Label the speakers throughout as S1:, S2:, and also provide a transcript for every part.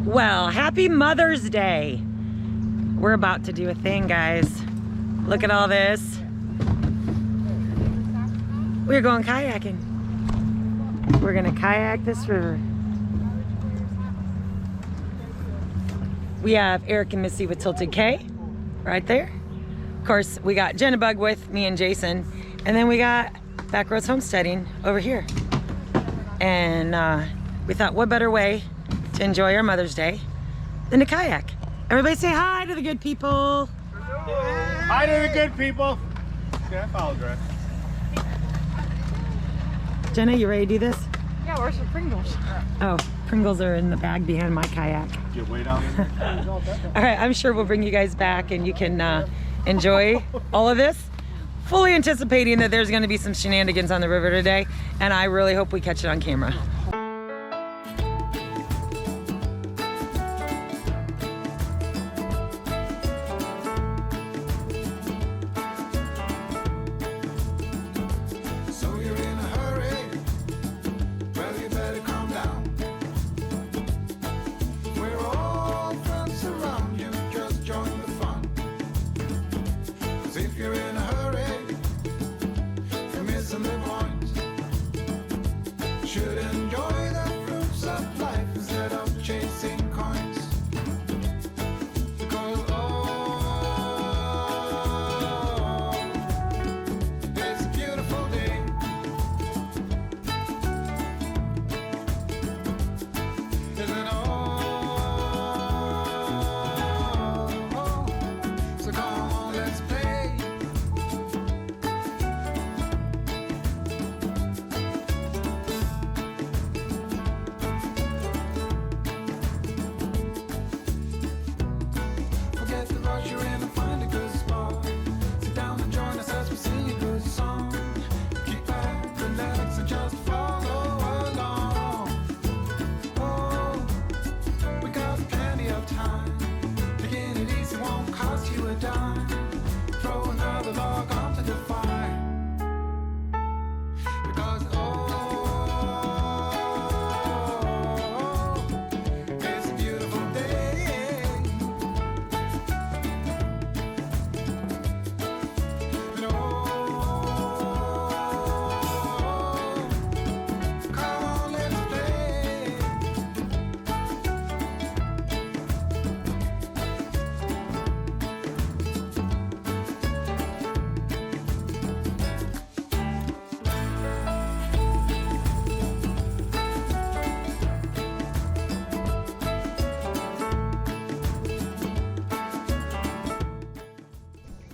S1: Well, happy Mother's Day. We're about to do a thing, guys. Look at all this. We're going kayaking. We're gonna kayak this river. We have Eric and Missy with Tilted K right there. Of course, we got Jenna with me and Jason. And then we got Backroads Homesteading over here. And we thought, what better way to enjoy our Mother's Day than to kayak. Everybody say hi to the good people.
S2: Hi to the good people. Okay, I apologize.
S1: Jenna, you ready to do this?
S3: Yeah, where's the Pringles?
S1: Oh, Pringles are in the bag behind my kayak.
S2: Get way down there.
S1: All right, I'm sure we'll bring you guys back and you can enjoy all of this. Fully anticipating that there's gonna be some shenanigans on the river today, and I really hope we catch it on camera.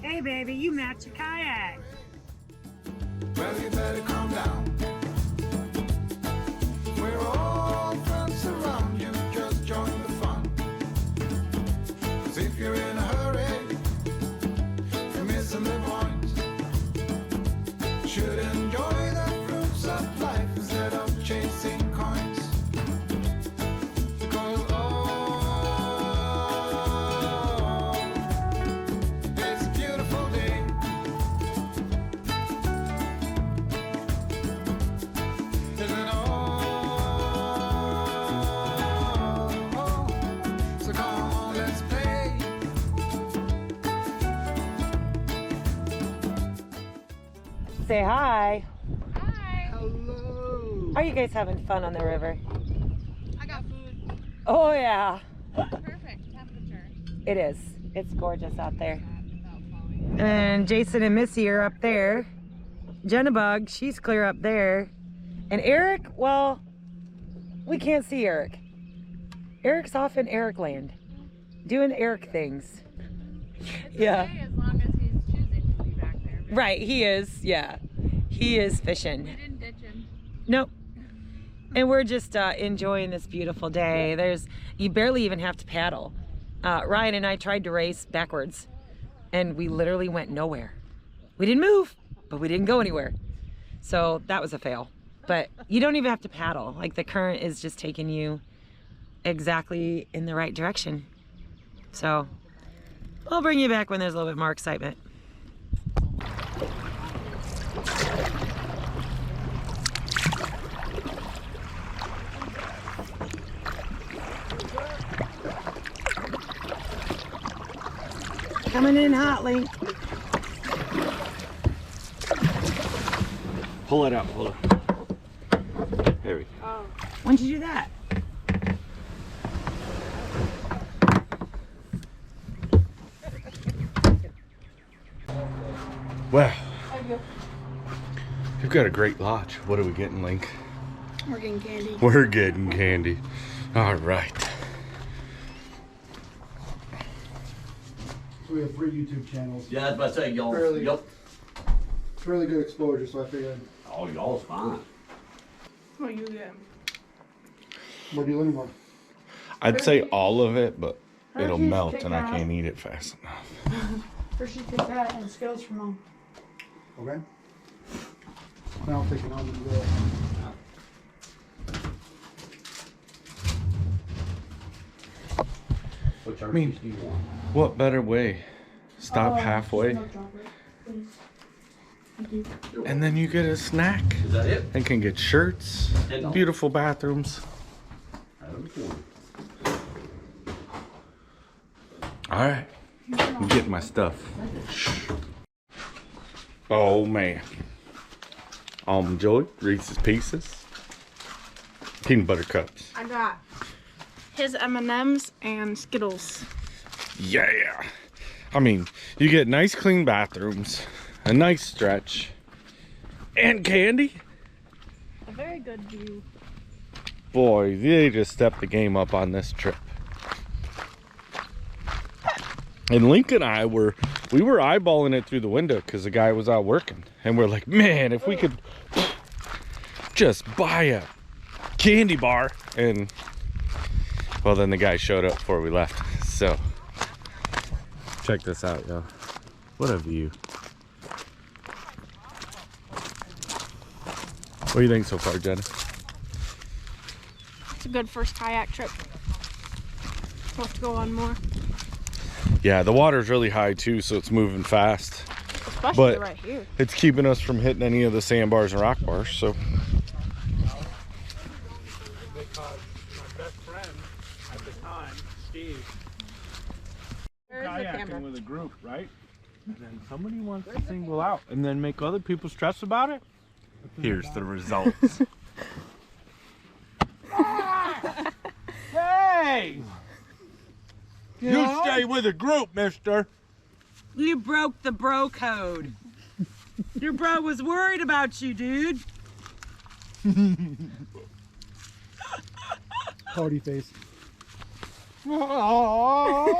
S1: Hey baby, you match your kayak.
S4: Well, you better calm down. We're all friends around you, just join the fun. 'Cause if you're in a hurry, you're missing the point. Should enjoy the fruits of life instead of chasing coins. Because it's a beautiful day. Isn't it all? So come on, let's play.
S1: Say hi.
S3: Hi.
S2: Hello.
S1: Are you guys having fun on the river?
S3: I got food.
S1: Oh yeah,
S3: Perfect temperature.
S1: it is. It's gorgeous out there.
S3: Without falling.
S1: And Jason and Missy are up there. Jenna, she's clear up there. And Eric, well, we can't see Eric. Eric's off in Eric land, doing Eric things.
S3: It's
S1: Yeah.
S3: okay as long as he's choosing to be back there.
S1: Right, he is, yeah. He is fishing.
S3: We didn't ditch him.
S1: Nope. And we're just enjoying this beautiful day. You barely even have to paddle. Ryan and I tried to race backwards, and we literally went nowhere. We didn't move, but we didn't go anywhere. So that was a fail. But you don't even have to paddle. Like, the current is just taking you exactly in the right direction. So I'll bring you back when there's a little bit more excitement. Coming in hot, Link.
S5: Pull it out, pull it. There we go.
S1: When'd you do that?
S5: Well, you've got a great lodge. What are we getting, Link?
S3: We're getting candy.
S5: We're getting candy. All right.
S6: So we have 3 YouTube channels.
S7: Yeah, I was about to say, y'all.
S6: Fairly-
S7: Yep.
S6: Fairly good exposure, so I figured,
S7: Oh, y'all's fine.
S3: What you get?
S6: what are you looking for?
S5: I'd say all of it, but it'll melt and I can't eat it fast enough.
S8: Hershey's Kit Kat and Skittles for Mom.
S6: Okay. Now I'm thinking I'll do that.
S7: What churches
S5: mean-
S7: do you want?
S5: What better way? Stop halfway
S8: Milk chocolate, please. Thank you.
S5: and then you get a snack
S7: Is that it?
S5: and can get shirts, beautiful bathrooms.
S7: Out of the corner.
S5: All right, I'm getting my stuff. Oh man. Almond Joy, Reese's Pieces, peanut butter cups.
S8: I got his M&Ms and Skittles.
S5: Yeah. I mean, you get nice clean bathrooms, a nice stretch, and candy.
S8: A very good view.
S5: Boy, they just stepped the game up on this trip. And Link and I were eyeballing it through the window because the guy was out working. And we're like, man, if we could just buy a candy bar. And, well, then the guy showed up before we left. So, check this out, y'all. What a view. What do you think so far, Jenna?
S8: It's a good first kayak trip. We'll have to go on more.
S5: Yeah, the water's really high too, so it's moving fast.
S8: Especially
S5: But
S8: right here.
S5: it's keeping us from hitting any of the sandbars and rock bars, so.
S2: Because my best friend at the time, Steve, kayaking with a group, right? And then somebody wants to single out and then make other people stress about it.
S5: Here's the results.
S2: Hey! You stay with a group, mister.
S1: You broke the bro code. Your bro was worried about you, dude.
S6: Party face.
S2: Oh,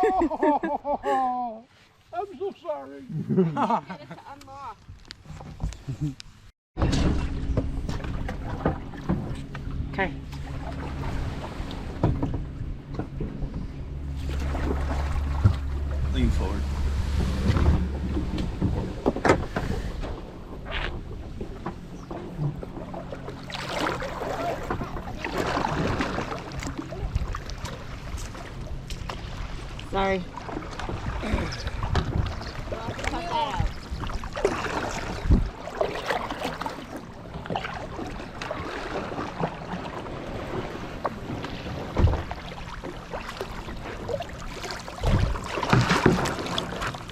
S2: I'm so sorry.
S1: Okay.
S5: Lean forward.
S1: Sorry.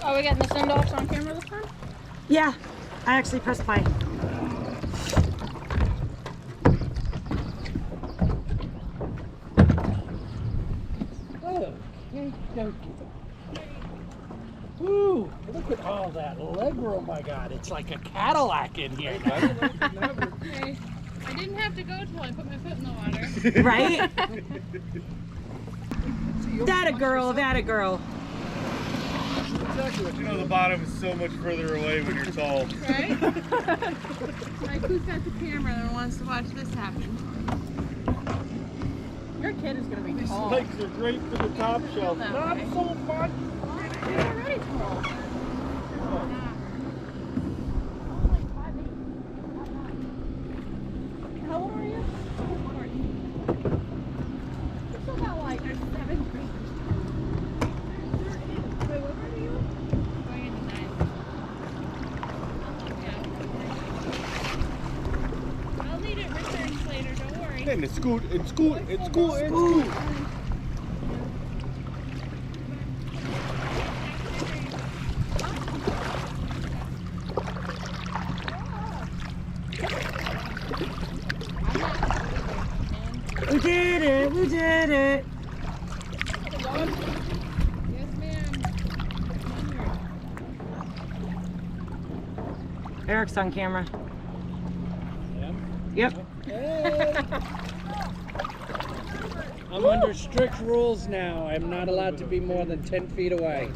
S8: Are we getting the send-offs on camera this time?
S1: Yeah, I actually pressed play.
S2: Woo! Look at all that legroom I got. It's like a Cadillac in here.
S3: Okay. I didn't have to go till I put my foot in the water.
S1: Right? That a girl, that a girl.
S5: You know the bottom is so much further away when you're tall.
S3: Right? Like, who's got the camera and wants to watch this happen?
S8: Your kid is going to be
S2: These
S8: tall.
S2: legs are great for the top shelf.
S3: that
S2: Not
S3: way.
S2: so much.
S8: He's already tall. How old are you? You still got like 7 grades. Wait, what are you?
S3: Going into ninth. Yeah. I'll need it researched later, don't worry.
S5: And it's school, it's school, it's school, it's school.
S1: You did it.
S3: Yes, ma'am.
S1: Eric's on camera. Yep.
S9: I'm under strict rules now. I'm not allowed to be more than 10 feet away.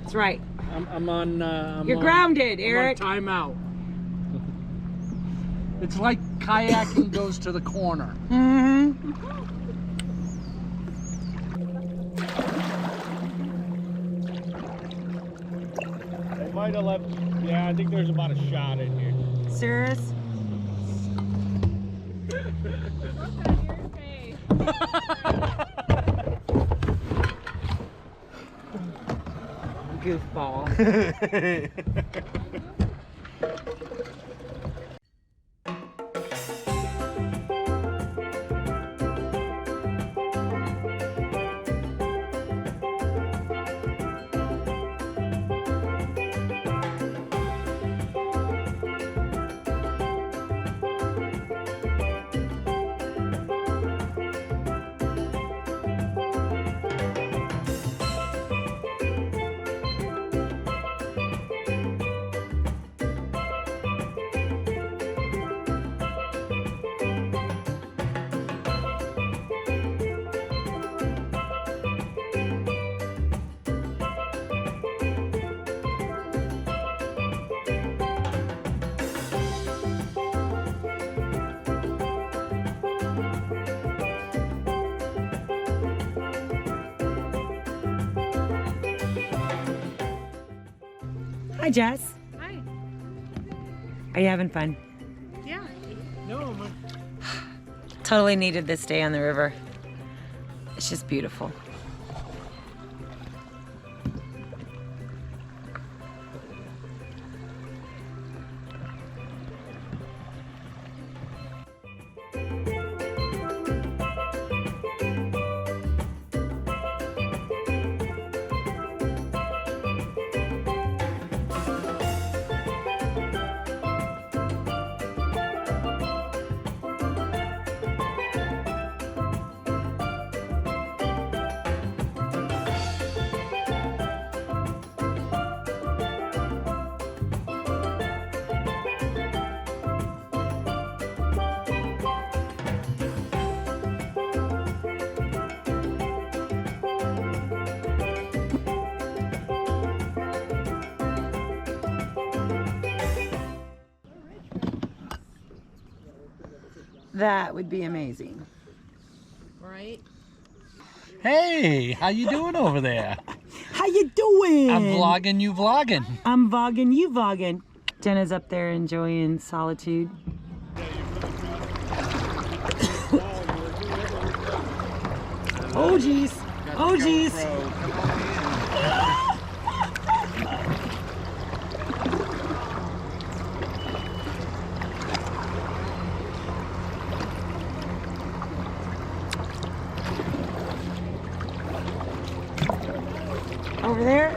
S1: That's right.
S9: I'm on.
S1: You're grounded,
S9: I'm
S1: Eric.
S9: on timeout. It's like kayaking goes to the corner.
S1: Mm-hmm.
S2: They might have left. Yeah, I think there's about a shot in here.
S1: Serious?
S3: Look on your face.
S1: Goofball. Hi, Jess.
S3: Hi.
S1: Are you having fun?
S3: Yeah.
S9: No,
S1: Totally needed this day on the river. It's just beautiful. That would be amazing.
S3: Right.
S9: Hey, how you doing over there?
S1: How you doing?
S9: I'm vlogging you vlogging.
S1: I'm vogging, you vogging. Jenna's up there enjoying solitude. Oh geez. Oh geez. Over there.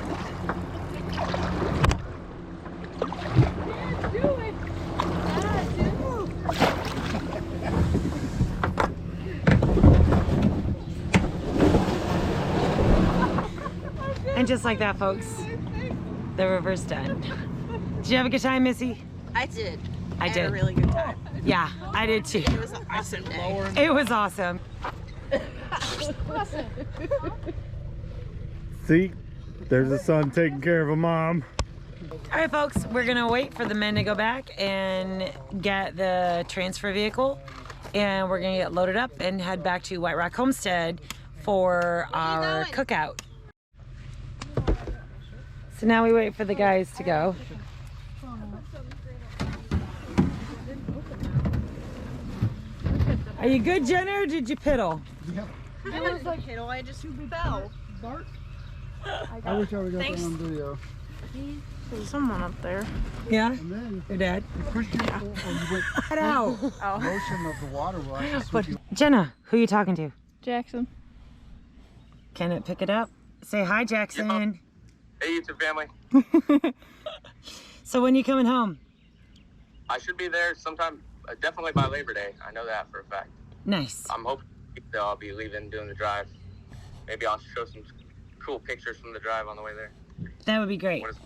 S3: Do it. Ah, do.
S1: And just like that, folks, the river's done. Did you have a good time, Missy?
S8: I did.
S1: I
S8: had
S1: did.
S8: a really good time.
S1: Yeah, I did too.
S8: It was an awesome day.
S1: It was awesome.
S2: See, there's a son taking care of a mom.
S1: All right, folks, we're gonna wait for the men to go back and get the transfer vehicle, and we're gonna get loaded up and head back to White Rock Homestead for our cookout. So now we wait for the guys to go. Are you good, Jenna, or did you piddle?
S8: I was like, Hiddle, I just fell.
S6: I wish I would got that on video.
S8: There's someone up there.
S1: Yeah?
S6: And then
S1: Your dad?
S6: you push your or you went
S1: Get out.
S6: motion of the water will actually sweep you.
S1: Jenna, who are you talking to?
S3: Jackson.
S1: Can it pick it up? Say hi, Jackson.
S10: Hey, YouTube family.
S1: So when you coming home?
S10: I should be there sometime, definitely by Labor Day. I know that for a fact.
S1: Nice.
S10: I'm I'll be leaving, doing the drive. Maybe I'll show some cool pictures from the drive on the way there.
S1: That would be great.
S10: What is-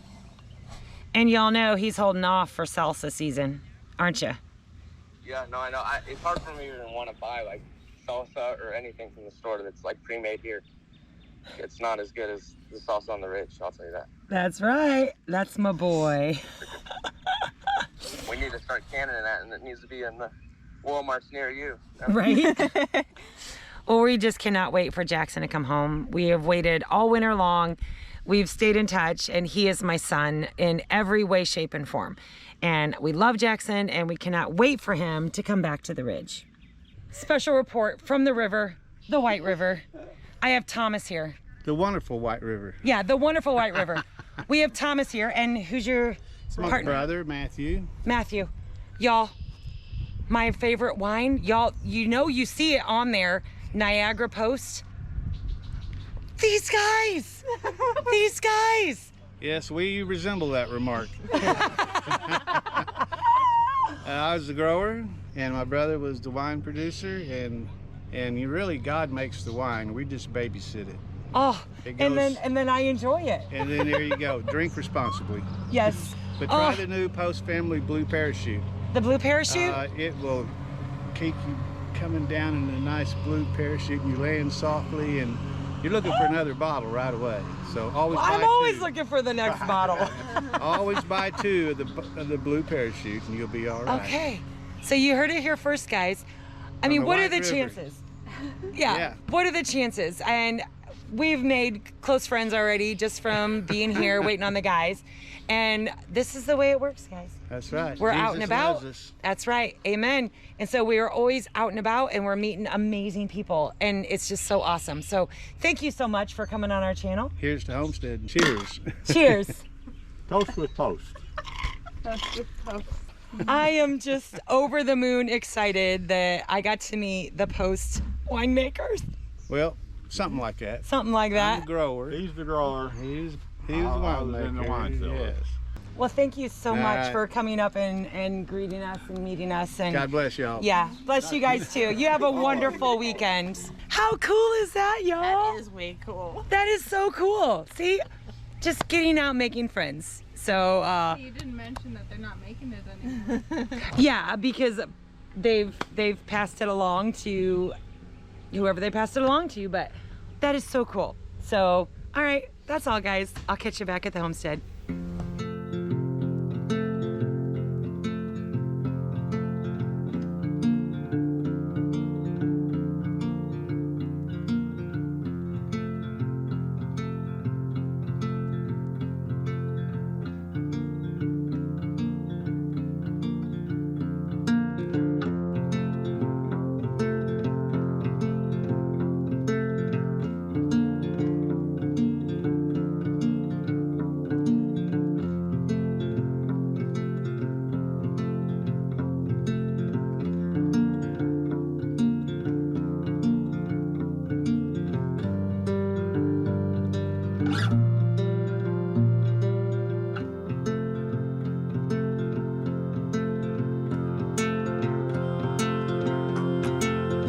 S1: And y'all know he's holding off for salsa season, aren't you?
S10: Yeah, no, I know. It's hard for me to want to buy like salsa or anything from the store that's like pre-made here. It's not as good as the salsa on the ridge, I'll tell you that.
S1: That's right. That's my boy.
S10: We need to start canning that, and it needs to be in the Walmarts near you.
S1: Right? Well, we just cannot wait for Jackson to come home. We have waited all winter long. We've stayed in touch, and he is my son in every way, shape, and form. And we love Jackson, and we cannot wait for him to come back to the ridge. Special report from the river, the White River. I have Thomas here.
S6: The wonderful White River.
S1: Yeah, the wonderful White River. We have Thomas here, and who's your
S6: My
S1: partner?
S6: brother, Matthew.
S1: Matthew. Y'all, my favorite wine, y'all, you see it on there, Niagara Post. These guys! These guys!
S6: Yes, we resemble that remark. I was the grower, and my brother was the wine producer, and you really, God makes the wine. We just babysit it.
S1: Oh,
S6: It
S1: and
S6: goes-
S1: then I enjoy it.
S6: And then there you go. Drink responsibly.
S1: Yes.
S6: But try
S1: Oh.
S6: the new Post Family Blue Parachute.
S1: The blue parachute?
S6: It will keep you coming down in a nice blue parachute, and you land softly, and you're looking for another bottle right away. So always buy
S1: I'm always
S6: two.
S1: looking for the next bottle.
S6: Always buy two of the blue parachute, and you'll be all right.
S1: Okay. So you heard it here first, guys. I mean,
S6: the
S1: what are
S6: White
S1: the
S6: River.
S1: chances? Yeah.
S6: Yeah.
S1: What are the chances? And we've made close friends already just from being here, waiting on the guys. And this is the way it works, guys.
S6: That's right.
S1: We're out
S6: Jesus
S1: and about.
S6: loves us.
S1: That's right. Amen. And so we are always out and about, and we're meeting amazing people, and it's just so awesome. So thank you so much for coming on our channel.
S6: Here's to Homestead. Cheers.
S1: Cheers.
S2: Toast with post.
S1: I am just over the moon excited that I got to meet the Post winemakers.
S6: Well, something like that.
S1: Something like
S6: I'm
S1: that.
S6: the grower.
S2: He's the drawer.
S6: He's the
S2: I
S6: wine
S2: was in the
S6: maker.
S2: wine cellar.
S6: Yes.
S1: Well, thank you so
S6: All
S1: much
S6: right.
S1: for coming up and greeting us and meeting us. And
S6: God bless y'all.
S1: yeah, bless you guys too. You have a wonderful weekend. How cool is that, y'all?
S3: That is way cool.
S1: That is so cool. See, just getting out, making friends. So
S3: You didn't mention that they're not making it anymore.
S1: yeah, because they've passed it along to whoever they passed it along to. But that is so cool. So all right, that's all, guys. I'll catch you back at the homestead.